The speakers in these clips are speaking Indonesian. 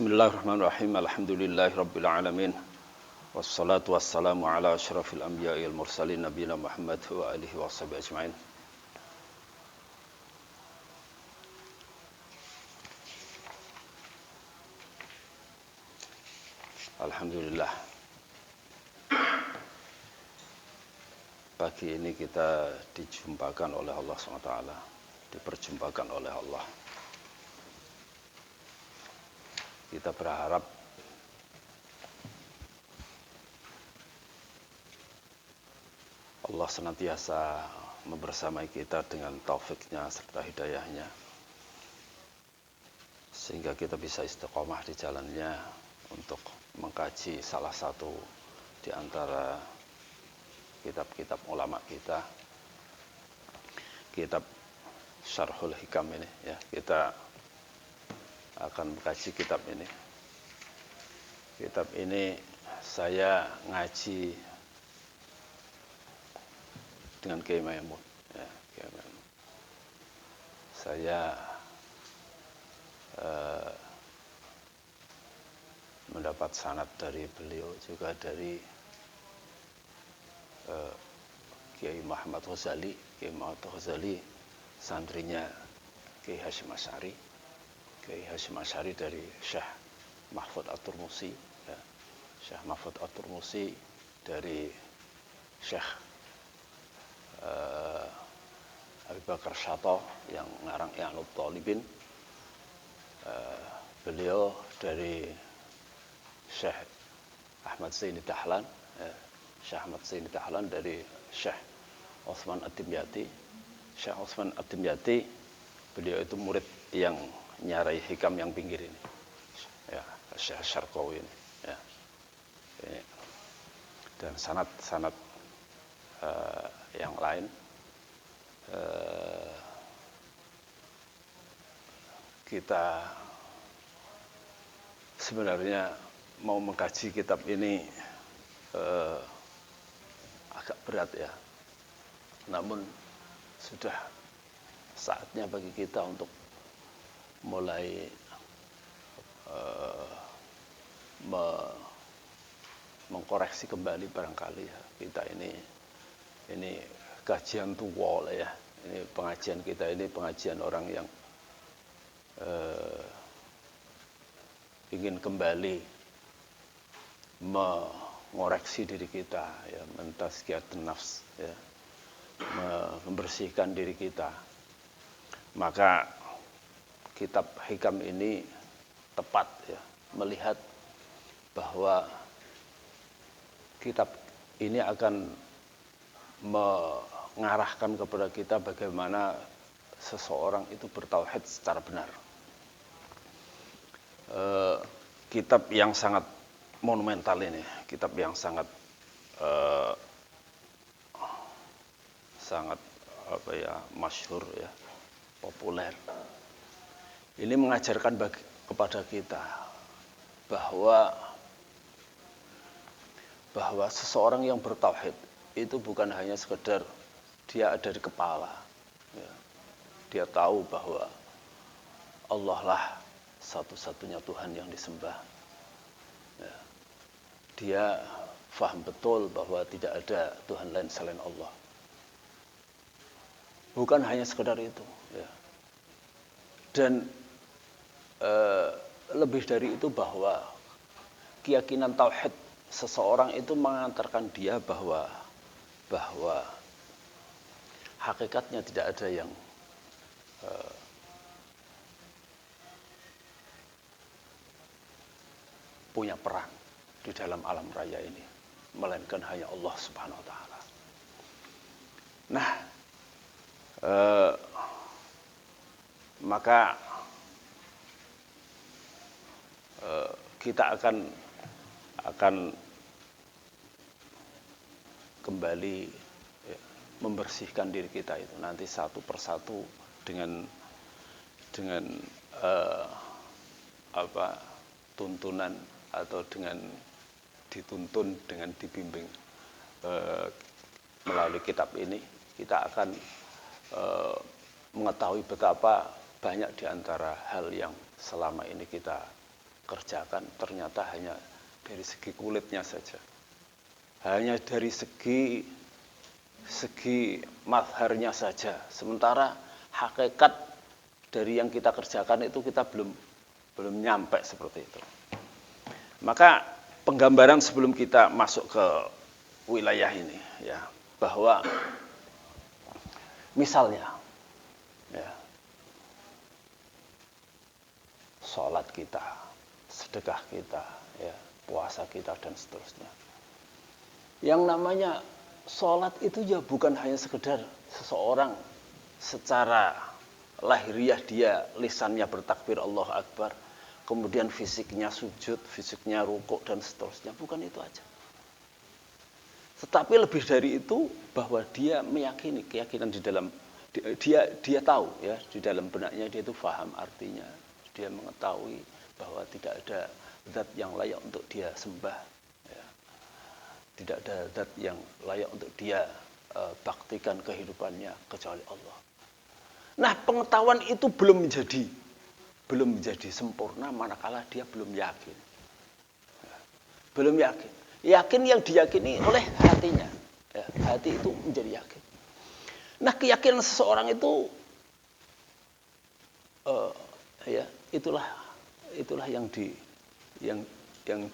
Bismillahirrahmanirrahim. Alhamdulillahirabbil alamin. Wassalatu wassalamu ala asyrafil anbiya'i wal mursalin nabiyina Muhammad wa alihi washabihi ajmain. Alhamdulillah. Pagi ini kita dijumpakan oleh Allah SWT, diperjumpakan oleh Allah. Kita berharap Allah senantiasa membersamai kita dengan taufiknya serta hidayahnya, sehingga kita bisa istiqomah di jalannya untuk mengkaji salah satu di antara kitab-kitab ulama kita, kitab Syarhul Hikam ini ya. Kita akan mengkaji kitab ini. Kitab ini saya ngaji dengan Kiai Maimun ya, Kiai Maimun. Saya mendapat sanad dari beliau, juga dari Kiai Muhammad Ghazali. Kiai Muhammad Ghazali santrinya Kiai Hasyim Asy'ari. Kiai Hasyim Asy'ari dari Syekh Mahfud At-Turmusi ya. Syekh Mahfud At-Turmusi dari Syekh Abi Bakar Syato yang ngarang I'anut Thalibin. Beliau dari Syekh Ahmad Zaini Dahlan ya. Syekh Ahmad Zaini Dahlan dari Syekh Utsman Ad-Dimyati. Syekh Utsman Ad-Dimyati, beliau itu murid yang nyarai hikam yang pinggir ini ya, Syekh Syarqawi ini ya. Ini. Dan sanad-sanad yang lain kita sebenarnya mau mengkaji kitab ini agak berat ya, namun sudah saatnya bagi kita untuk mulai mengkoreksi kembali barangkali ya. Kita ini kajian tua lah ya. Ini pengajian kita ini pengajian orang yang ingin kembali mengoreksi diri kita ya, mentazkiyatun nafs ya, membersihkan diri kita. Maka kitab hikam ini tepat ya, melihat bahwa kitab ini akan mengarahkan kepada kita bagaimana seseorang itu bertauhid secara benar. Kitab yang sangat monumental ini, kitab yang sangat masyhur ya, populer. Ini mengajarkan kepada kita bahwa seseorang yang bertauhid itu bukan hanya sekedar dia ada di kepala ya. Dia tahu bahwa Allah lah satu-satunya Tuhan yang disembah ya. Dia faham betul bahwa tidak ada Tuhan lain selain Allah. Bukan hanya sekedar itu ya. Dan lebih dari itu, bahwa keyakinan tauhid seseorang itu mengantarkan dia bahwa hakikatnya tidak ada yang punya peran di dalam alam raya ini, melainkan hanya Allah Subhanahu wa taala. Nah, maka kita akan kembali ya, membersihkan diri kita itu nanti satu persatu dengan tuntunan atau dengan dituntun, dengan dibimbing melalui kitab ini. Kita akan mengetahui betapa banyak di antara hal yang selama ini kita kerjakan ternyata hanya dari segi kulitnya saja, hanya dari segi mazharnya saja, sementara hakikat dari yang kita kerjakan itu kita belum nyampe seperti itu. Maka penggambaran sebelum kita masuk ke wilayah ini, ya, bahwa misalnya, ya, sholat kita, sedekah kita, ya, puasa kita dan seterusnya. Yang namanya sholat itu ya bukan hanya sekedar seseorang secara lahiriah dia lisannya bertakbir Allahu Akbar, kemudian fisiknya sujud, fisiknya rukuk dan seterusnya, bukan itu aja. Tetapi lebih dari itu, bahwa dia meyakini, keyakinan di dalam dia tahu, ya, di dalam benaknya dia itu paham artinya, dia mengetahui bahwa tidak ada zat yang layak untuk dia sembah, ya. Tidak ada zat yang layak untuk dia baktikan kehidupannya kecuali Allah. Nah, pengetahuan itu belum menjadi sempurna manakala dia belum yakin. Ya, belum yakin. Yakin yang diyakini oleh hatinya. Ya, hati itu menjadi yakin. Nah, keyakinan seseorang itu ya, itulah yang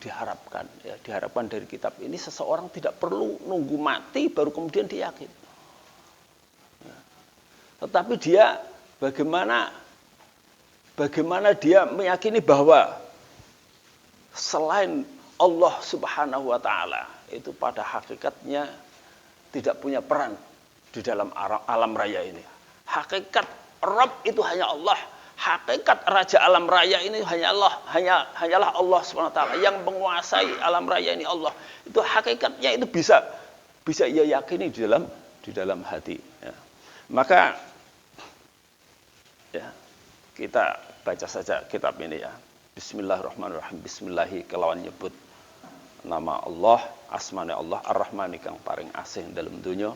diharapkan, ya, diharapkan dari kitab ini. Seseorang tidak perlu nunggu mati baru kemudian dia yakin. Ya. Tetapi dia bagaimana dia meyakini bahwa selain Allah Subhanahu wa taala itu pada hakikatnya tidak punya peran di dalam alam raya ini. Hakikat Rabb itu hanya Allah. Hakikat Raja alam raya ini hanyalah Allah Subhanahu wa taala yang menguasai alam raya ini. Allah itu hakikatnya itu bisa ia yakini di dalam hati, ya. Maka, ya, kita baca saja kitab ini, ya. Bismillahirrahmanirrahim. Bismillahi kelawan nyebut nama Allah, asmane Allah Ar-Rahmani kang paring asih dalam dunya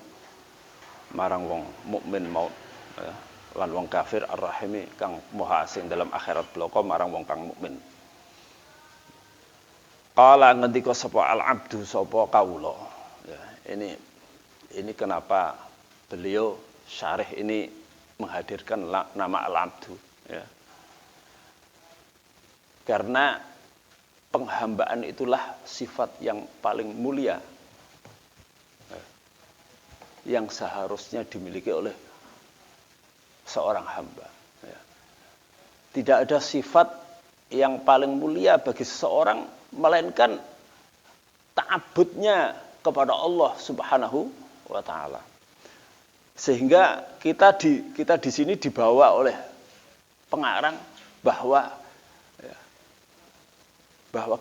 marang wong mukmin maut, ya, lan wong kafir Ar-Rahimi kang moha asing dalam akhirat bloko marang wong kang mukmin. Qala ngendika sapa al-abdu sapa kawula. Ya, ini kenapa beliau syarih ini menghadirkan nama al-abdu, ya. Karena penghambaan itulah sifat yang paling mulia, ya, yang seharusnya dimiliki oleh seorang hamba, ya. Tidak ada sifat yang paling mulia bagi seseorang melainkan ta'abbudnya kepada Allah Subhanahu wa taala. Sehingga kita di sini dibawa oleh pengarang bahwa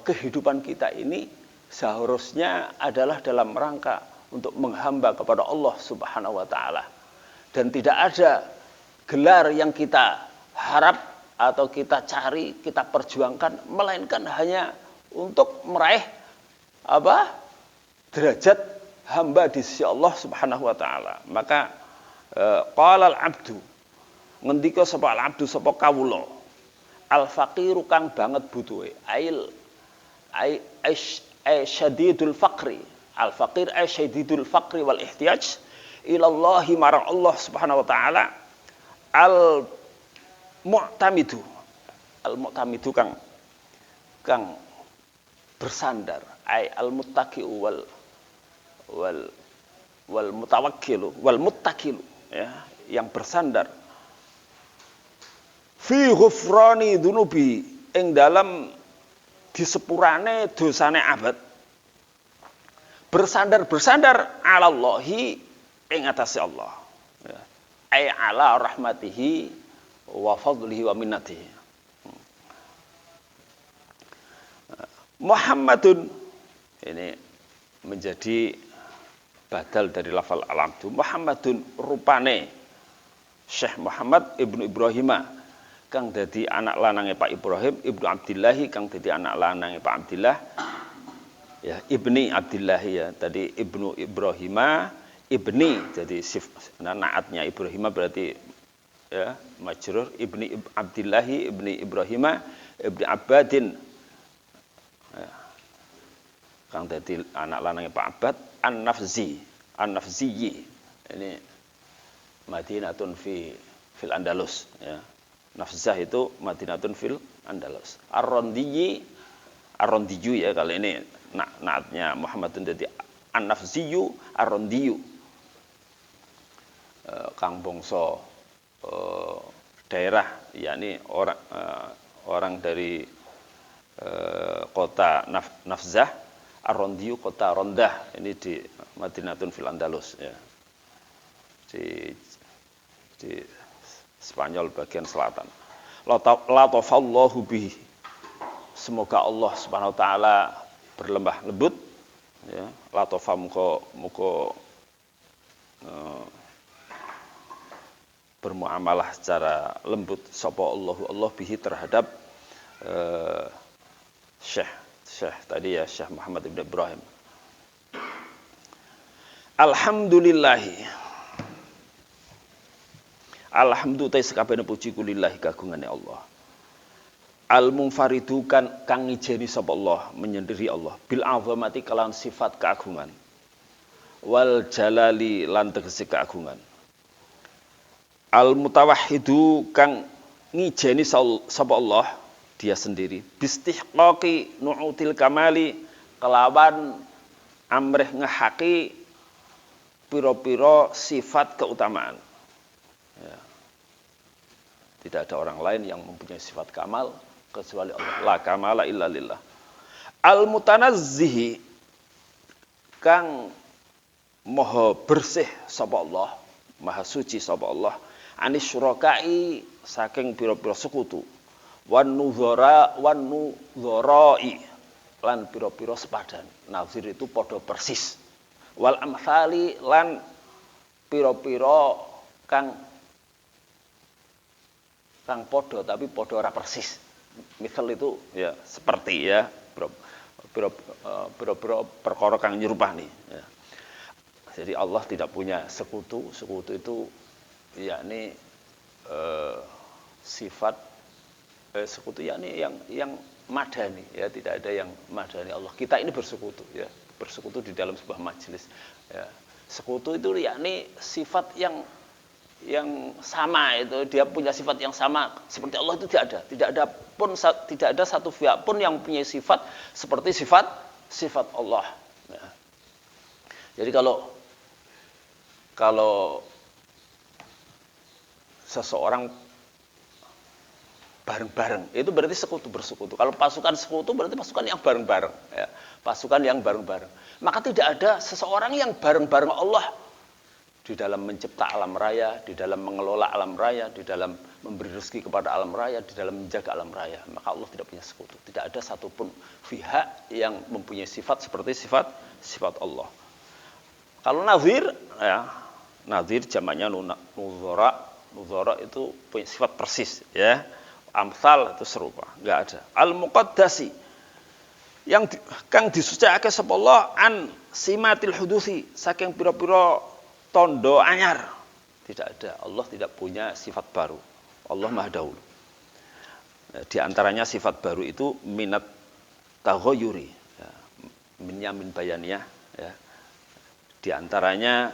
kehidupan kita ini seharusnya adalah dalam rangka untuk menghamba kepada Allah Subhanahu wa taala, dan tidak ada gelar yang kita harap atau kita cari, kita perjuangkan melainkan hanya untuk meraih derajat hamba di sisi Allah Subhanahu wa taala. Maka qala al-abdu ngendika sapa al-abdu sapa kawula al-faqiru kang banget butuhe ai syadidul faqri, al-faqir ai syadidul faqri wal ihtiyaj ilallahi marang Allah Subhanahu wa taala, al-mu'tamidu kang bersandar, ai al-muttaqiu wal mutawakkilu wal muttaqilu, ya, yang bersandar fi ghufrani dunubi ing dalam disepurane dosane abad, bersandar alallahi ing atase Allah, ya, ai ala rahmatihi wa fadlihi wa minnatihi. Muhammadun ini menjadi badal dari lafal al-abdu. Muhammadun rupane Syekh Muhammad Ibnu Ibrahimah kang dadi anak lanange Pak Ibrahim, Ibnu Abdillahi kang dadi anak lanange Pak Abdillah, ya, Ibni Abdillahi, ya, tadi Ibnu Ibrahimah, Ibni, jadi naatnya Ibrahimah berarti, ya, majrur, Ibni Abdillahi, Ibni Ibrahimah, Ibni Abbadin kang dadi anak lanange Pak Abbad An-Nafzi. Ini Madinatun fil Andalus ya. Nafzah itu Madinatun fil Andalus. Ar-Rondiyu ya, kali ini naatnya Muhammadun jadi An-Nafziyu Ar-Rondiyu. Kang bangsa daerah, yakni orang dari kota Nafzah, Ar-Rondiyu kota Rondah, ini di Madinatun fil Andalus ya. Di Spanyol bagian selatan. Latafallahu bihi. Semoga Allah Subhanahu wa taala berlembah lembut ya. Latafa muka bermuamalah secara lembut sapa Allah bihi terhadap Syekh tadi ya, Syekh Muhammad ibn Ibrahim. Alhamdulillah sekabehane puji kulillahi kagungane Allah. Al-munfaridu kang ngijeni sapa Allah, menyendiri Allah bil azamati kelawan sifat keagungan. Wal jalali lan tegese keagungan. Al-mutawahhidu kang ngijeni sapa Allah dia sendiri bistihqaqi nu'util kamali kelawan amrih ngehaki piro-piro sifat keutamaan ya. Tidak ada orang lain yang mempunyai sifat kamal kecuali Allah. La kamala illa lillah. Al-mutanazzihi kang maha bersih sapa Allah, maha suci sapa Allah, anis syurakai saking pira-pira sekutu, wan nudharai lan pira-pira sepadan. Nazir itu padha persis. Wal amsali lan pira-pira kang padha tapi padha ora persis. Misal itu ya seperti ya pira-pira perkara kang nyerupani ya. Jadi Allah tidak punya sekutu. Sekutu itu yakni sifat sekutu yakni yang madani ya, tidak ada yang madani Allah. Kita ini bersekutu ya, bersekutu di dalam sebuah majelis ya. Sekutu itu yakni sifat yang sama, itu dia punya sifat yang sama seperti Allah itu tidak ada satu pihak pun yang punya sifat seperti sifat Allah ya. Jadi kalau seseorang bareng-bareng itu berarti bersekutu. Kalau pasukan sekutu berarti pasukan yang bareng-bareng ya. Pasukan yang bareng-bareng. Maka tidak ada seseorang yang bareng-bareng Allah di dalam mencipta alam raya, di dalam mengelola alam raya, di dalam memberi rezeki kepada alam raya, di dalam menjaga alam raya. Maka Allah tidak punya sekutu. Tidak ada satupun pihak yang mempunyai sifat seperti sifat Allah. Kalau nazir ya, nazir jamaknya nuzara itu punya sifat persis ya. Amsal itu serupa, enggak ada. Al-muqaddasi yang kang disucikake sapa Allah an simatil hudusi saking pira-pira tondo anyar. Tidak ada. Allah tidak punya sifat baru. Allah Maha Dahulu. Di antaranya sifat baru itu minat taghayyuri ya, min bayaniyah ya. Di antaranya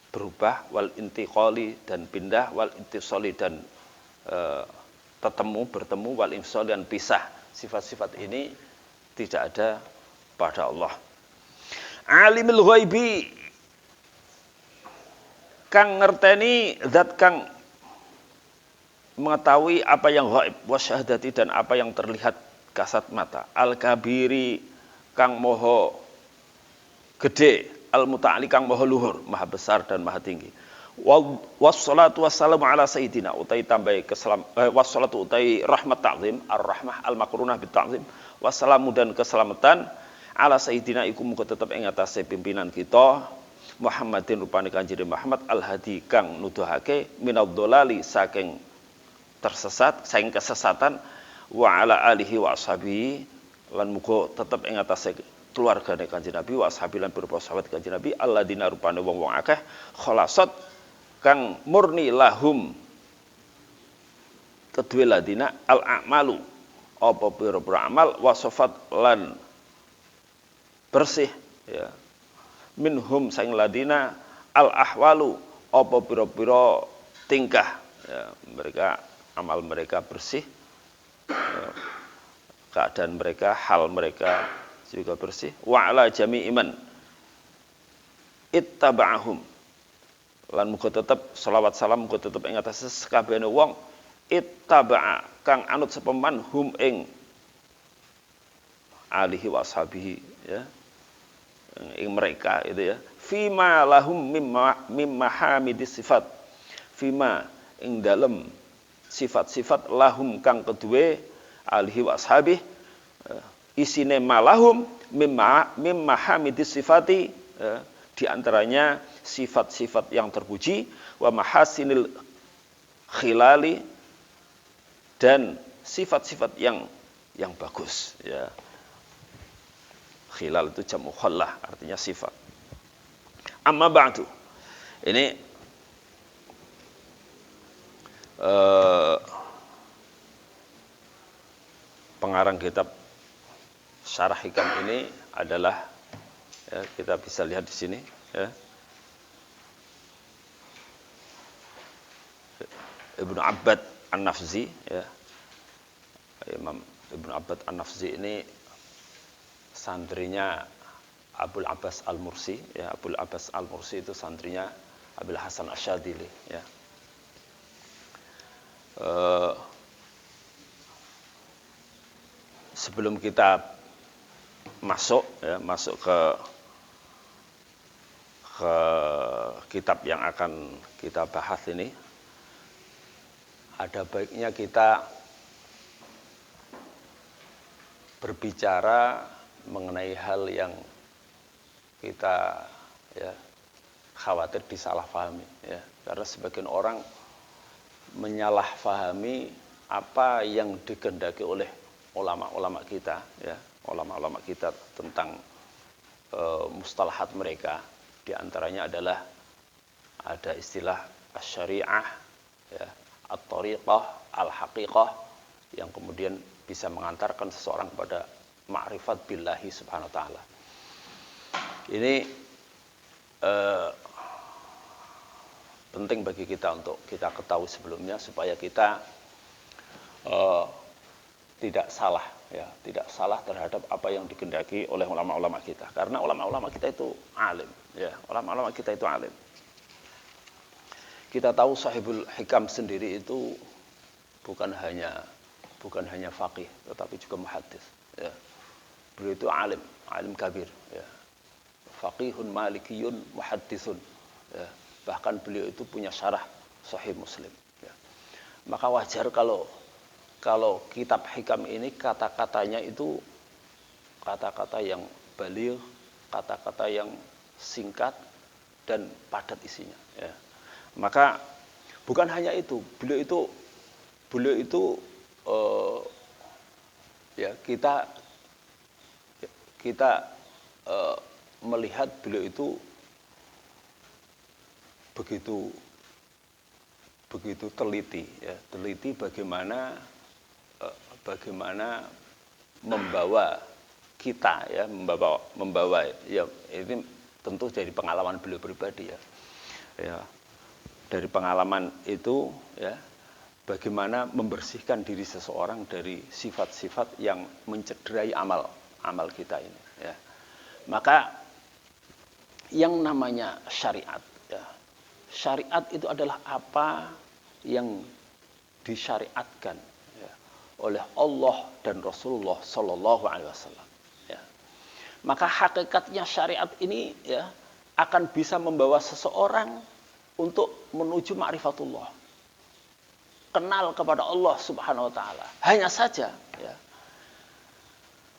berubah, wal intiqali dan pindah, wal intisali dan bertemu, wal infsal dan pisah. Sifat-sifat ini tidak ada pada Allah. Alimul ghaibi kang ngerteni zat kang mengetahui apa yang ghaib, wasyahadati dan apa yang terlihat kasat mata. Al-kabiri kang moho gede, al-muta'ali kang moho luhur, maha besar dan maha tinggi. Wassalatu wassalamu ala sayyidina utai tambahi wassalatu utai rahmat ta'zim, ar-rahmah al-makrunah bit ta'zim, wassalamu dan keselamatan ala sayyidina iku muga tetep ing atase pimpinan kita Muhammadin rupane Kanjeng Muhammad al-hadi kang nuduhake minadh-dhalali saking tersesat, saking kesesatan, wa ala alihi wa ashabihi lan muga tetep ing atase keluargane Kanjeng Nabi wa ashabi lan para sahabat Kanjeng Nabi alladzina rupane wong-wong akeh khalasat kang murni lahum kedue ladina al-a'malu apa pira-pira amal wasafat lan bersih ya. Minhum saing ladina al ahwalu apa pira-pira tingkah ya, mereka amal mereka bersih ya, keadaan mereka, hal mereka juga bersih. Wa ala jami iman ittaba'ahum lan muga tetep selawat salam muga tetep ing atase sakabehane wong ittaba'a kang anut sapa man hum ing alihi wa ashabihi ya ing mereka itu ya fima lahum mimma hamidis sifat fima ing dalem sifat-sifat lahum kang kedue alihi wa ashabihi isine malahum mimma hamidis sifati ya, di antaranya sifat-sifat yang terpuji wa mahasinil khilali dan sifat-sifat yang bagus ya. Khilal itu jamu khallah artinya sifat. Amma ba'du. Ini pengarang kitab Syarah Hikam ini adalah ya, kita bisa lihat di sini ya. Ibnu Abbad An-Nafzi ya. Imam Ibnu Abbad An-Nafzi ini santrinya Abul Abbas Al-Mursi ya. Abul Abbas Al-Mursi itu santrinya Abil Hasan Asyadili ya. Sebelum kita masuk ke kitab yang akan kita bahas ini, ada baiknya kita berbicara mengenai hal yang kita ya khawatir disalahpahami ya, karena sebagian orang menyalahpahami apa yang dikehendaki oleh ulama-ulama kita ya, ulama-ulama kita tentang mustalahat mereka. Di antaranya adalah ada istilah asy-syari'ah ya, at-thariqah, al-haqiqah yang kemudian bisa mengantarkan seseorang kepada ma'rifat billahi subhanahu wa ta'ala. Ini penting bagi kita untuk kita ketahui sebelumnya supaya kita tidak salah ya, tidak salah terhadap apa yang dikehendaki oleh ulama-ulama kita. Karena ulama-ulama kita itu alim ya, ulama-ulama kita itu alim. Kita tahu Sahibul Hikam sendiri itu bukan hanya faqih tetapi juga muhaddits ya. Beliau itu alim kabir ya. Faqihun malikiyun muhadditsun ya. Bahkan beliau itu punya syarah Sahih Muslim ya. Maka wajar kalau kitab Hikam ini kata-katanya itu kata-kata yang baligh, kata-kata yang singkat dan padat isinya ya. Maka bukan hanya itu, beliau itu ya kita melihat beliau itu begitu teliti ya, teliti bagaimana membawa kita ya, membawa ya, ini tentu dari pengalaman beliau pribadi ya. Ya, dari pengalaman itu ya, bagaimana membersihkan diri seseorang dari sifat-sifat yang mencederai amal kita ini ya. Maka yang namanya syariat ya, syariat itu adalah apa yang disyariatkan ya, oleh Allah dan Rasulullah Sallallahu Alaihi Wasallam ya. Maka hakikatnya syariat ini ya akan bisa membawa seseorang untuk menuju ma'rifatullah, kenal kepada Allah Subhanahu Wa Taala. Hanya saja ya,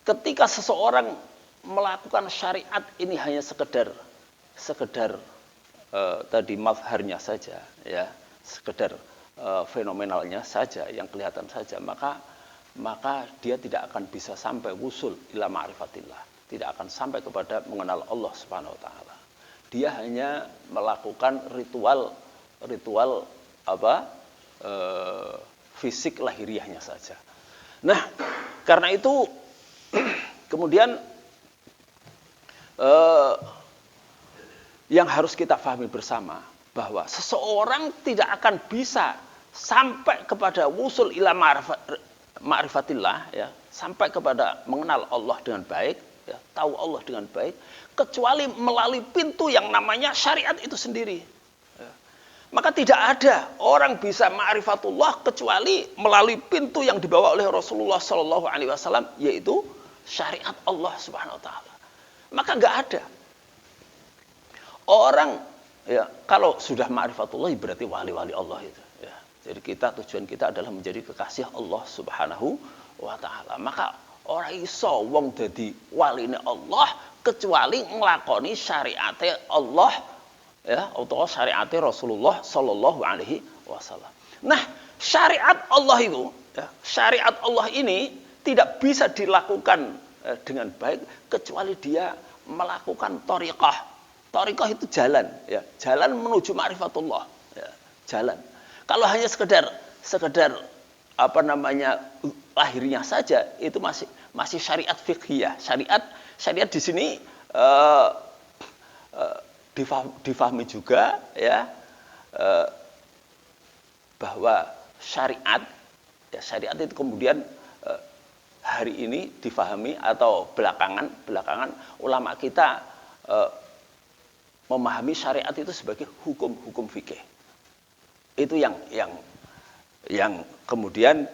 ketika seseorang melakukan syariat ini hanya sekedar tadi mazharnya saja ya, sekedar fenomenalnya saja yang kelihatan saja, maka dia tidak akan bisa sampai wusul ila ma'rifatillah, tidak akan sampai kepada mengenal Allah Subhanahu wa taala. Dia hanya melakukan ritual fisik lahiriahnya saja. Nah, karena itu kemudian eh, yang harus kita pahami bersama bahwa seseorang tidak akan bisa sampai kepada wusul ila ma'rifatillah, ya, sampai kepada mengenal Allah dengan baik, ya, tahu Allah dengan baik, kecuali melalui pintu yang namanya syariat itu sendiri. Ya. Maka tidak ada orang bisa ma'rifatullah kecuali melalui pintu yang dibawa oleh Rasulullah Shallallahu Alaihi Wasallam, yaitu syariat Allah Subhanahu Wa Taala. Maka nggak ada orang, ya, kalau sudah ma'rifatullah berarti wali-wali Allah itu. Ya. Jadi tujuan kita adalah menjadi kekasih Allah Subhanahu Wa Taala. Maka orang iso wong dadi waline Allah kecuali nglakoni syariate Allah, ya, atau syariate Rasulullah Shallallahu Alaihi Wasallam. Nah, syariat Allah itu, ya, syariat Allah ini tidak bisa dilakukan dengan baik kecuali dia melakukan thariqah. Thariqah itu jalan, ya, jalan menuju ma'rifatullah, ya, jalan. Kalau hanya sekedar apa namanya lahirnya saja, itu masih syariat fiqhiyah. Syariat di sini difahami juga, ya, bahwa syariat itu kemudian hari ini difahami atau belakangan ulama kita memahami syariat itu sebagai hukum fikih. Itu yang kemudian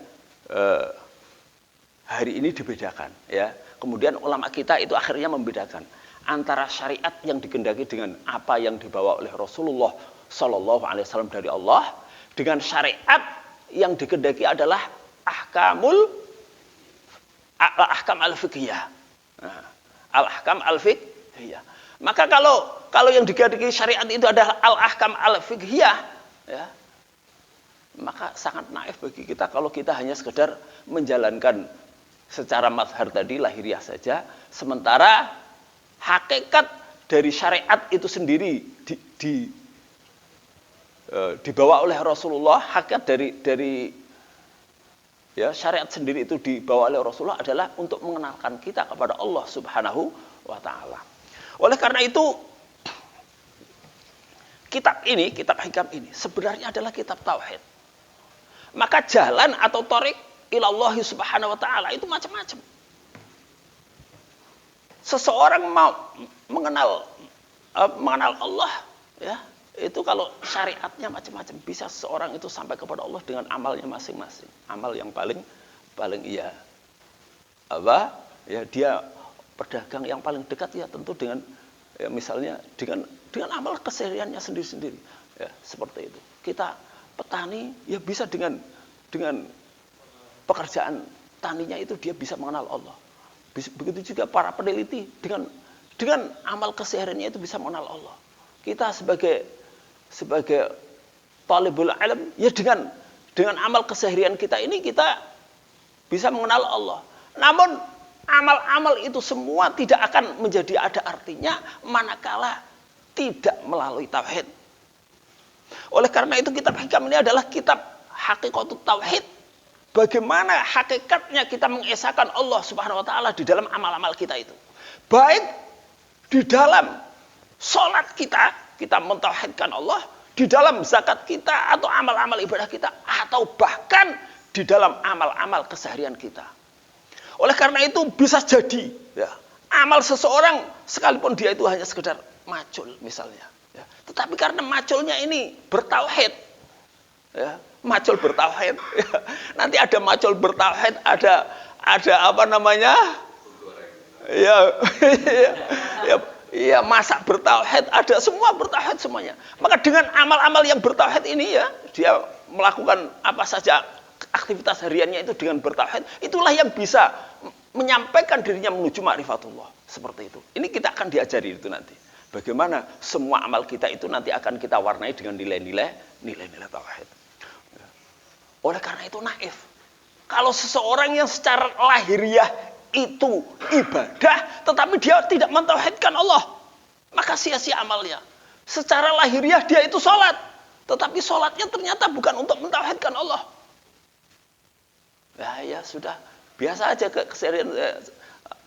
hari ini dibedakan, ya. Kemudian ulama kita itu akhirnya membedakan antara syariat yang dikehendaki dengan apa yang dibawa oleh Rasulullah Shallallahu Alaihi Wasallam dari Allah dengan syariat yang dikehendaki adalah ahkam al-fiqhiyah. Al-ahkam al-fiqhiyah. Maka kalau yang dikehendaki syariat itu adalah al-ahkam al-fiqhiyah, ya, maka sangat naif bagi kita kalau kita hanya sekedar menjalankan secara mazhar tadi lahiriah saja, sementara hakikat dari syariat itu sendiri dibawa oleh Rasulullah. Hakikat dari ya, syariat sendiri itu dibawa oleh Rasulullah adalah untuk mengenalkan kita kepada Allah Subhanahu wa Ta'ala. Oleh karena itu, kitab hikam ini sebenarnya adalah kitab tauhid. Maka jalan atau thariq ilallahi Subhanahu wa Ta'ala itu macam-macam. Seseorang mau mengenal Allah, ya, itu kalau syariatnya macam-macam, bisa seseorang itu sampai kepada Allah dengan amalnya masing-masing. Amal yang paling ya dia pedagang yang paling dekat, ya tentu dengan, ya, misalnya dengan amal kesehariannya sendiri-sendiri, ya, seperti itu. Kita petani, ya, bisa dengan pekerjaan taninya itu dia bisa mengenal Allah. Begitu juga para peneliti dengan amal kesehariannya itu bisa mengenal Allah. Kita sebagai talibul ilm, ya, dengan amal keseharian kita ini kita bisa mengenal Allah. Namun amal-amal itu semua tidak akan menjadi ada artinya manakala tidak melalui tauhid. Oleh karena itu kitab hikam ini adalah kitab hakikatut tauhid. Bagaimana hakikatnya kita mengesahkan Allah Subhanahu wa Ta'ala di dalam amal-amal kita itu. Baik di dalam sholat kita mentauhidkan Allah, di dalam zakat kita atau amal-amal ibadah kita, atau bahkan di dalam amal-amal keseharian kita. Oleh karena itu bisa jadi, ya, amal seseorang sekalipun dia itu hanya sekedar macul misalnya, ya, tetapi karena maculnya ini bertauhid, ya, macul bertauhid, ya, nanti ada macul bertauhid, ada apa namanya, ya, masak bertauhid, ada semua bertauhid semuanya. Maka dengan amal-amal yang bertauhid ini, ya, dia melakukan apa saja aktivitas hariannya itu dengan bertauhid, itulah yang bisa menyampaikan dirinya menuju ma'rifatullah. Seperti itu. Ini kita akan diajari itu nanti. Bagaimana semua amal kita itu nanti akan kita warnai dengan nilai-nilai tauhid. Oleh karena itu naif. Kalau seseorang yang secara lahiriah itu ibadah, tetapi dia tidak mentauhidkan Allah, maka sia-sia amalnya. Secara lahiriah dia itu sholat, tetapi sholatnya ternyata bukan untuk mentauhidkan Allah. Ya sudah, biasa aja keseharian,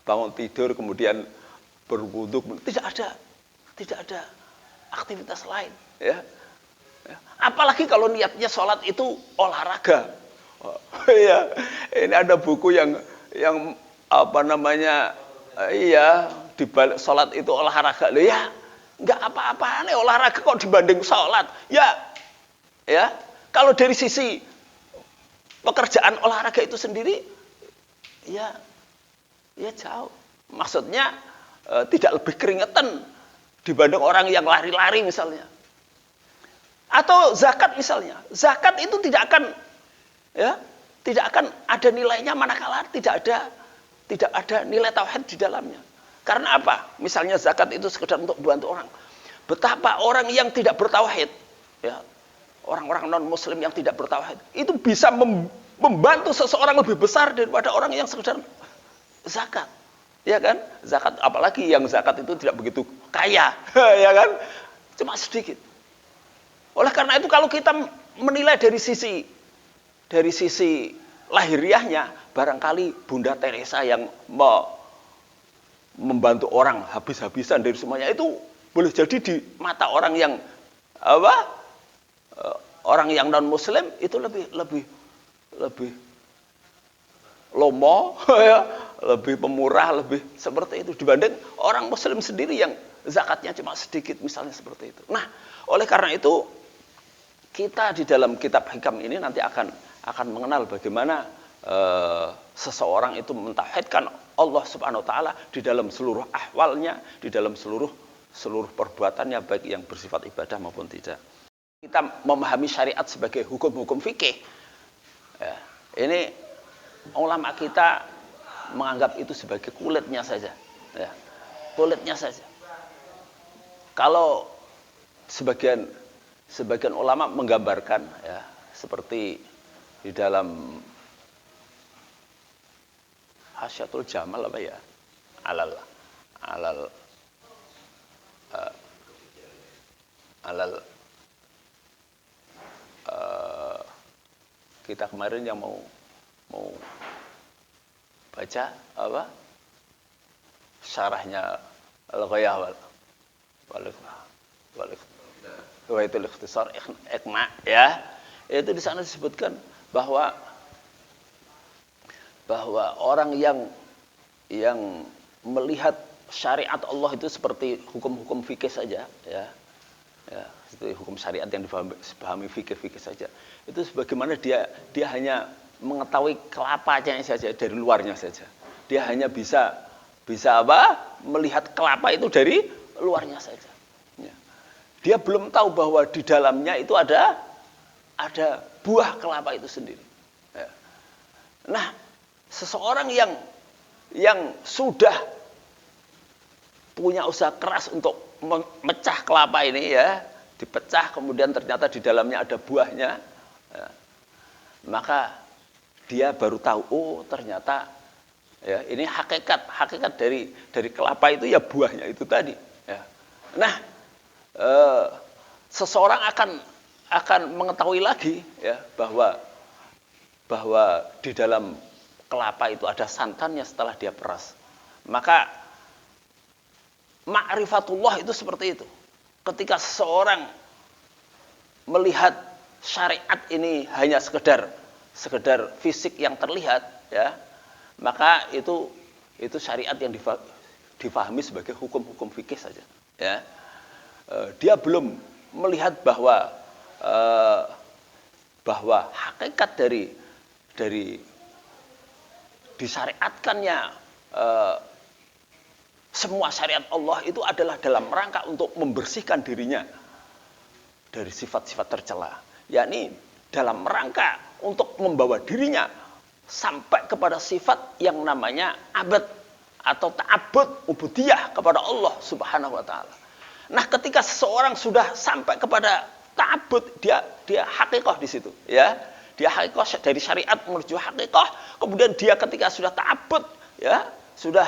bangun tidur kemudian berwudhu, tidak ada aktivitas lain, ya. Apalagi kalau niatnya sholat itu olahraga. Ya, ini ada buku yang apa namanya, iya, dibalik sholat itu olahraga. Loh ya, nggak apa-apa nih olahraga kok dibanding sholat. Ya, kalau dari sisi pekerjaan olahraga itu sendiri, ya jauh. Maksudnya tidak lebih keringetan dibanding orang yang lari-lari misalnya. Atau zakat misalnya. Zakat itu tidak akan ada nilainya manakala tidak ada nilai tauhid di dalamnya. Karena apa? Misalnya zakat itu sekedar untuk bantu orang. Betapa orang yang tidak bertauhid, ya, orang-orang non muslim yang tidak bertauhid itu bisa membantu seseorang lebih besar daripada orang yang sekedar zakat. Ya kan? Zakat, apalagi yang zakat itu tidak begitu kaya, ya kan? Cuma sedikit. Oleh karena itu kalau kita menilai dari sisi lahiriahnya, barangkali Bunda Teresa yang membantu orang habis-habisan dari semuanya itu boleh jadi di mata orang yang orang yang non muslim itu lebih lomo, ya, lebih pemurah, lebih seperti itu dibanding orang muslim sendiri yang zakatnya cuma sedikit misalnya seperti itu. Nah, oleh karena itu kita di dalam kitab hikam ini nanti akan mengenal bagaimana seseorang itu mentauhidkan Allah Subhanahu wa taala di dalam seluruh ahwalnya, di dalam seluruh perbuatannya, baik yang bersifat ibadah maupun tidak. Kita memahami syariat sebagai hukum-hukum fikih. Ya, ini ulama kita menganggap itu sebagai kulitnya saja, ya, kulitnya saja. Kalau sebagian ulama menggambarkan, ya, seperti di dalam Hasyatul Jamal apa ya, kita kemarin yang mau baca apa syarahnya Al-Ghayah wal ikhtisar iqna, ya, itu di sana disebutkan bahwa orang yang melihat syariat Allah itu seperti hukum-hukum fikih saja, ya, seperti hukum syariat yang dipahami fikih saja, itu sebagaimana dia hanya mengetahui kelapanya saja dari luarnya saja. Dia hanya bisa melihat kelapa itu dari luarnya saja. Ya. Dia belum tahu bahwa di dalamnya itu ada buah kelapa itu sendiri. Ya. Nah, seseorang yang sudah punya usaha keras untuk memecah kelapa ini, ya, dipecah kemudian ternyata di dalamnya ada buahnya, ya, maka dia baru tahu, oh ternyata, ya, ini hakikat dari kelapa itu ya buahnya itu tadi, ya. Nah, seseorang akan mengetahui lagi, ya, bahwa di dalam kelapa itu ada santannya setelah dia peras. Maka ma'rifatullah itu seperti itu. Ketika seseorang melihat syariat ini hanya sekedar fisik yang terlihat, ya, maka itu syariat yang difahami sebagai hukum-hukum fikih saja, ya. Dia belum melihat bahwa hakikat dari disyariatkannya semua syariat Allah itu adalah dalam rangka untuk membersihkan dirinya dari sifat-sifat tercela, yakni dalam rangka untuk membawa dirinya sampai kepada sifat yang namanya abad atau ta'abbud, ubudiyah kepada Allah Subhanahu wa taala. Nah, ketika seseorang sudah sampai kepada ta'abbud, dia hakikah di situ, ya. Dia hakikah dari syariat menuju hakikah, kemudian dia ketika sudah ta'abbud, ya, sudah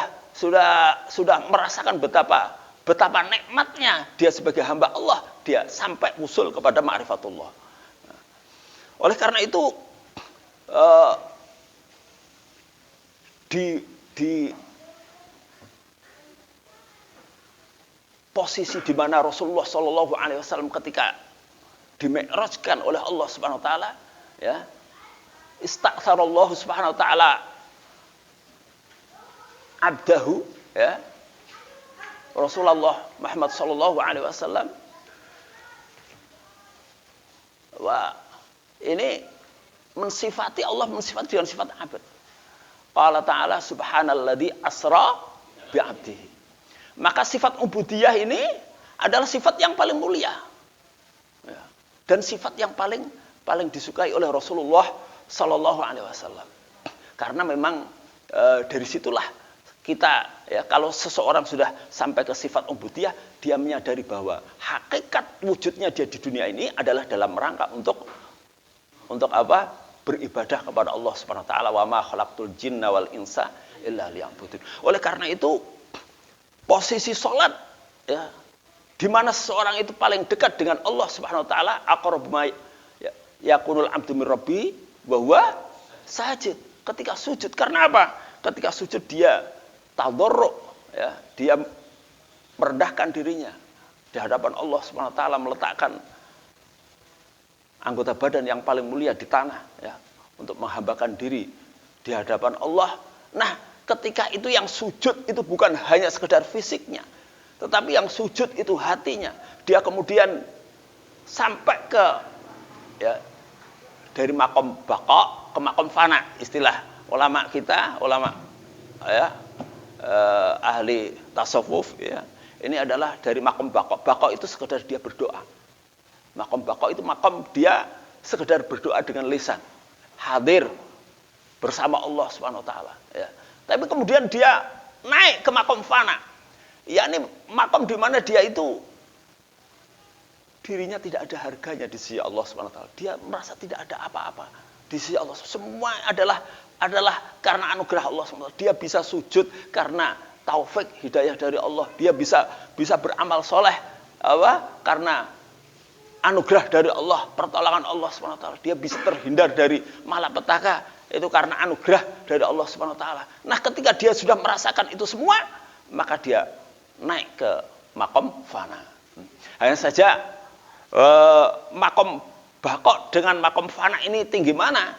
merasakan betapa nikmatnya dia sebagai hamba Allah, dia sampai usul kepada ma'rifatullah. Oleh karena itu posisi di mana Rasulullah Shallallahu Alaihi Wasallam ketika dimi'rajkan oleh Allah Subhanahu Wa Taala, ya, istaktsarallahu Subhanahu Wa Taala abdahu, ya, Rasulullah Muhammad Shallallahu Alaihi Wasallam. Wah, ini mensifati Allah, mensifati dengan sifat abad. Qala ta'ala subhanalladzi asra bi'abdihi. Maka sifat ubudiyah ini adalah sifat yang paling mulia, ya, dan sifat yang paling disukai oleh Rasulullah Sallallahu Alaihi Wasallam. Karena memang dari situlah kita, ya, kalau seseorang sudah sampai ke sifat ubudiyah, dia menyadari bahwa hakikat wujudnya dia di dunia ini adalah dalam rangka untuk apa? Beribadah kepada Allah Subhanahu Wa Taala. Wa ma khalaqtul jinna wal insa illa liya'budun. Oleh karena itu, posisi sholat, ya, di mana seseorang itu paling dekat dengan Allah Subhanahu Wa Taala, aqrabu ma yakunul abdu min rabbi wa huwa sajid. Ketika sujud, karena apa? Ketika sujud dia tadarru, ya, dia merendahkan dirinya di hadapan Allah Subhanahu Wa Taala, meletakkan anggota badan yang paling mulia di tanah, ya, untuk menghambakan diri di hadapan Allah. Nah, ketika itu yang sujud itu bukan hanya sekedar fisiknya, tetapi yang sujud itu hatinya. Dia kemudian sampai ke, ya, dari makom baqa ke makom fana. Istilah ulama kita, ulama, ya, ahli tasawuf, ya, ini adalah dari makom baqa. Baqa itu sekedar dia berdoa. Makom baqa itu makom dia sekedar berdoa dengan lisan, hadir bersama Allah Subhanahu Wa Taala, ya. Tapi kemudian dia naik ke makom fana, yakni makom di mana dia itu dirinya tidak ada harganya di sisi Allah Subhanahu Wa Taala. Dia merasa tidak ada apa-apa di sisi Allah. Semua adalah karena anugerah Allah Subhanahu Wa Taala. Dia bisa sujud karena taufik hidayah dari Allah. Dia bisa beramal soleh, apa? Karena anugerah dari Allah, pertolongan Allah Subhanahu Wa Taala. Dia bisa terhindar dari malapetaka, itu karena anugerah dari Allah Subhanahu Wa Taala. Nah, ketika dia sudah merasakan itu semua, maka dia naik ke makom fana. Hanya saja makom baqa dengan makom fana ini tinggi mana?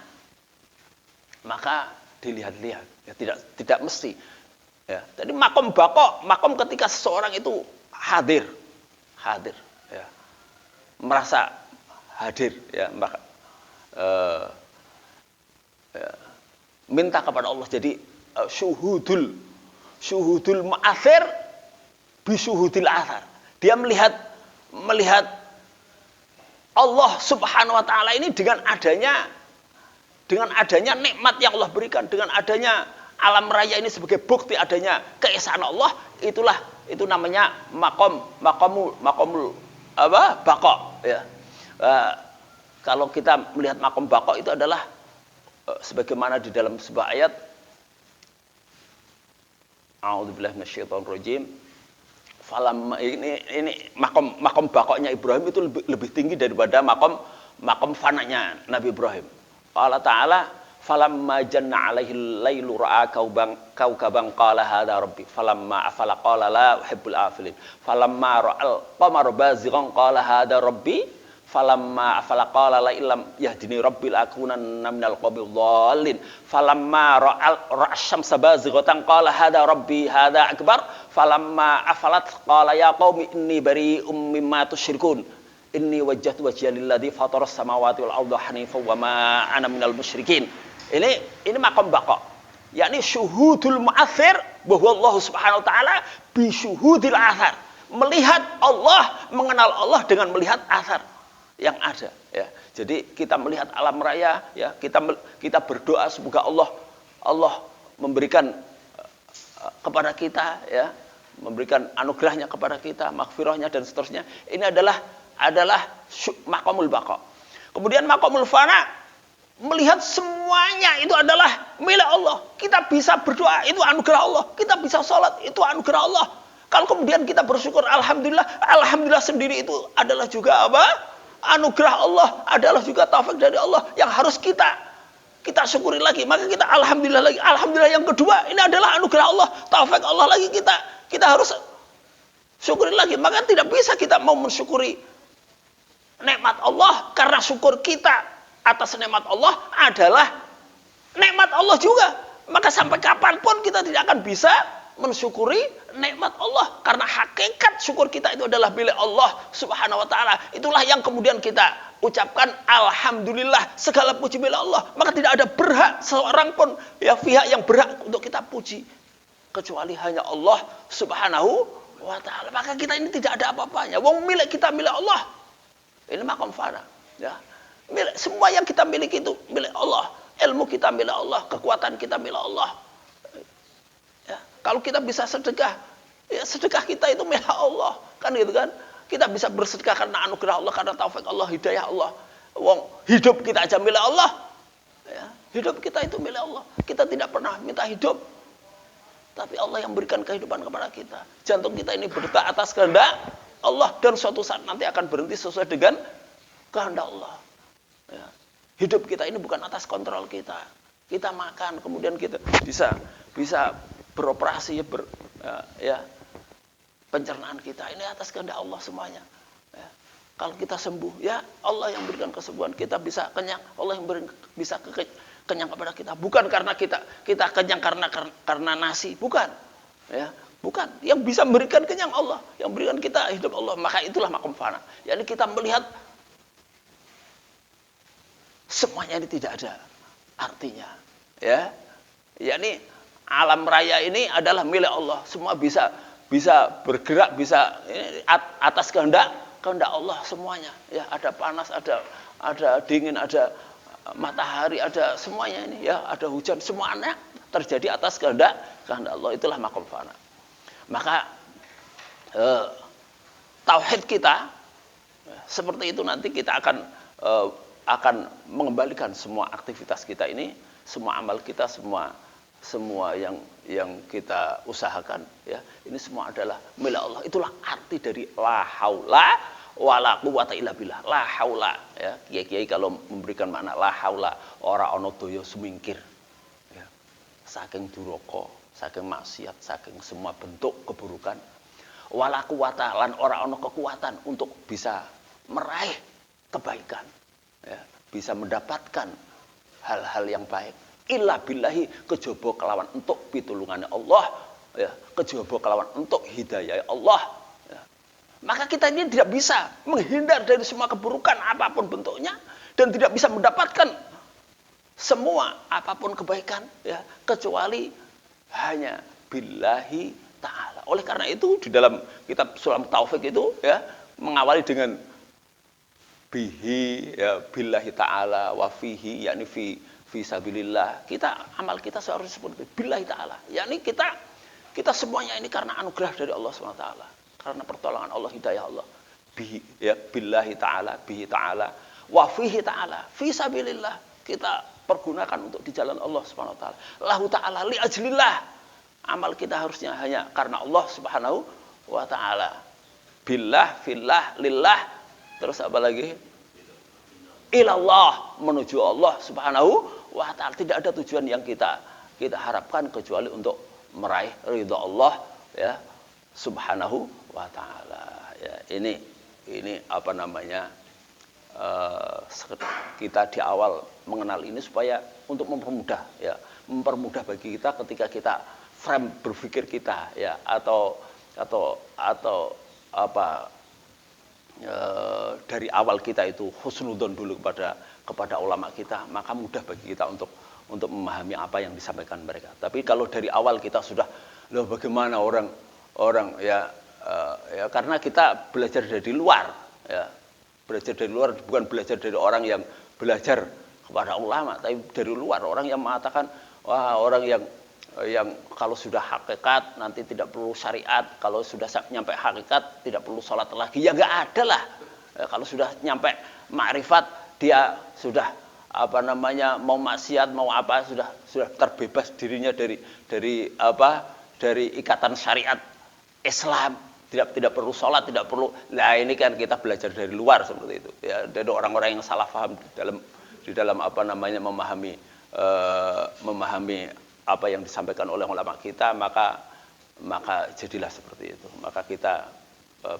Maka dilihat-lihat, ya, tidak mesti, ya. Jadi makom baqa, makom ketika seseorang itu hadir, ya, merasa hadir, ya, maka ya, minta kepada Allah. Jadi syuhudul mu'athir bi syuhudil athar. Dia melihat Allah Subhanahu Wa Taala ini dengan adanya nikmat yang Allah berikan, dengan adanya alam raya ini sebagai bukti adanya keesaan Allah. Itu namanya makomul apa? Baqa, ya. Kalau kita melihat makom baqa itu adalah sebagaimana di dalam sebuah ayat, a'udzubillahi minasyaitonirrajim, ini makom baqanya Ibrahim itu lebih tinggi daripada makom fananya Nabi Ibrahim. Allah Ta'ala, falamma janna alaihi lailu ra'a kaukaban qala hadha rabbi falamma afala qala la uhibbul afilin falamma ra'al qamara bazighan qala hadha rabbi falamma afala qala la illam yahdini rabbil akunanna minal qawmidh dhalin falamma ra'a syamsa bazighatan qala hadha rabbi hadha akbar falamma afalat qala ya qaumi inni bari'um mimma tusyrikun inni wajjahtu wajhiya lilladzi fataras samawati wal arda hanifan wa ma ana minal musyrikin. Ini makom baqa, yakni syuhudul mu'athir bahwa Allah Subhanahu Wa Taala bi syuhudil athar, melihat Allah, mengenal Allah dengan melihat athar yang ada, ya. Jadi kita melihat alam raya, ya, kita berdoa semoga Allah memberikan kepada kita, ya, memberikan anugerahnya kepada kita, maghfirahnya dan seterusnya. Ini adalah makomul baqa. Kemudian makomul fana, melihat semuanya itu adalah milik Allah. Kita bisa berdoa, itu anugerah Allah. Kita bisa sholat, itu anugerah Allah. Kalau kemudian kita bersyukur, alhamdulillah sendiri itu adalah juga apa? Anugerah Allah, adalah juga taufik dari Allah yang harus kita syukuri lagi. Maka kita alhamdulillah lagi. Alhamdulillah yang kedua, ini adalah anugerah Allah, taufik Allah lagi, kita harus syukuri lagi. Maka tidak bisa kita mau mensyukuri nikmat Allah, karena syukur kita atas nikmat Allah adalah nikmat Allah juga. Maka sampai kapanpun kita tidak akan bisa mensyukuri nikmat Allah, karena hakikat syukur kita itu adalah milik Allah Subhanahu wa taala. Itulah yang kemudian kita ucapkan alhamdulillah, segala puji milik Allah. Maka tidak ada berhak seorang pun ya pihak yang berhak untuk kita puji kecuali hanya Allah Subhanahu wa taala. Maka kita ini tidak ada apa-apanya. Wong milik kita milik Allah. Ini makom fana, ya. Milik, semua yang kita miliki itu milik Allah. Ilmu kita milik Allah, kekuatan kita milik Allah. Ya, kalau kita bisa sedekah, ya sedekah kita itu milik Allah, kan gitu kan? Kita bisa bersedekah karena anugerah Allah, karena taufik Allah, hidayah Allah. Wong hidup kita aja milik Allah. Ya, hidup kita itu milik Allah. Kita tidak pernah minta hidup, tapi Allah yang berikan kehidupan kepada kita. Jantung kita ini berdetak atas kehendak Allah, dan suatu saat nanti akan berhenti sesuai dengan kehendak Allah. Ya. Hidup kita ini bukan atas kontrol kita. Kita makan, kemudian kita bisa beroperasi, pencernaan kita ini atas kehendak Allah semuanya. Ya. Kalau kita sembuh, ya Allah yang berikan kesembuhan. Kita bisa kenyang, Allah yang bisa kenyang kepada kita. Bukan karena kita kenyang karena nasi, bukan. Ya, bukan. Yang bisa memberikan kenyang Allah, yang berikan kita hidup Allah. Maka itulah makom fana. Yani kita melihat semuanya ini tidak ada artinya, ya. Yani alam raya ini adalah milik Allah. Semua bisa bergerak, bisa atas kehendak Allah semuanya. Ya, ada panas, ada dingin, ada matahari, ada semuanya ini. Ya, ada hujan, semuanya terjadi atas kehendak Allah. Itulah makom fana. Maka tauhid kita seperti itu, nanti kita akan mengembalikan semua aktivitas kita ini, semua amal kita, semua yang kita usahakan, ya, ini semua adalah milik Allah. Itulah arti dari la haula wala quwata illa billah. La haula, ya, kiai-kiai kalau memberikan makna la haula, ora ana daya sumingkir, ya, saking duraka, saking maksiat, saking semua bentuk keburukan. Wala quwata, lan ora ana kekuatan untuk bisa meraih kebaikan, ya, bisa mendapatkan hal-hal yang baik, illa billahi, kejaba kelawan untuk pitulungannya Allah, ya, kejaba kelawan untuk hidayah Allah, ya. Maka kita ini tidak bisa menghindar dari semua keburukan apapun bentuknya, dan tidak bisa mendapatkan semua apapun kebaikan, ya, kecuali hanya billahi ta'ala. Oleh karena itu di dalam kitab Sulam Taufik itu, ya, mengawali dengan bihi, ya, billahi ta'ala wa fihi, yakni fi sabilillah. Kita amal kita seharusnya seperti itu, billahi ta'ala, yakni kita semuanya ini karena anugerah dari Allah SWT, karena pertolongan Allah, hidayah Allah. Bihi, ya, billahi ta'ala, bihi ta'ala wa fihi ta'ala, fi sabilillah, kita pergunakan untuk di jalan Allah SWT. Lahu ta'ala, li ajlillah, amal kita harusnya hanya karena Allah Subhanahu wa ta'ala. Billah, fillah, lillah, terus apa lagi? Ilallah, menuju Allah Subhanahu wa ta'ala. Tidak ada tujuan yang kita harapkan kecuali untuk meraih ridha Allah, ya, Subhanahu wa ta'ala. Ya, ini apa namanya, kita di awal mengenal ini supaya untuk mempermudah, ya, mempermudah bagi kita ketika kita frame berpikir kita, ya, atau apa, dari awal kita itu husnudzon dulu kepada ulama kita, maka mudah bagi kita untuk memahami apa yang disampaikan mereka. Tapi kalau dari awal kita sudah, loh bagaimana orang ya, karena kita belajar dari luar, ya, belajar dari luar, bukan belajar dari orang yang belajar kepada ulama, tapi dari luar, orang yang mengatakan, wah, orang yang kalau sudah hakikat nanti tidak perlu syariat, kalau sudah nyampe hakikat tidak perlu sholat lagi. Ya nggak ada lah. Ya, kalau sudah nyampe makrifat, dia sudah apa namanya, mau maksiat mau apa, sudah terbebas dirinya dari ikatan syariat Islam, tidak perlu sholat, tidak perlu. Nah, ini kan kita belajar dari luar seperti itu, ya, dari orang-orang yang salah paham di dalam apa namanya, memahami apa yang disampaikan oleh ulama kita, maka jadilah seperti itu. Maka kita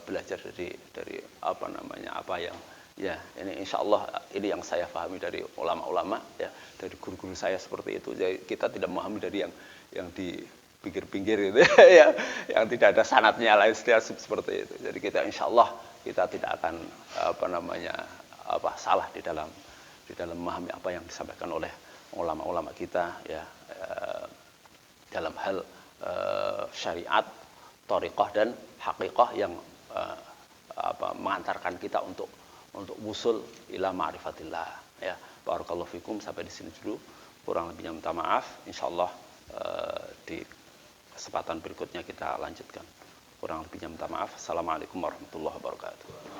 belajar dari apa namanya, apa yang ya ini insya Allah ini yang saya pahami dari ulama-ulama ya, dari guru-guru saya seperti itu. Jadi kita tidak memahami dari yang di pinggir-pinggir gitu ya, yang tidak ada sanadnya lain seperti itu. Jadi kita insya Allah kita tidak akan apa namanya salah di dalam memahami apa yang disampaikan oleh ulama-ulama kita ya, dalam hal syariat, thariqah dan hakikah yang mengantarkan kita untuk wusul ila ma'rifatillah ya. Barakallahu fikum, sampai di sini dulu, kurang lebihnya minta maaf. Insyaallah di kesempatan berikutnya kita lanjutkan. Kurang lebihnya minta maaf. Assalamualaikum warahmatullahi wabarakatuh.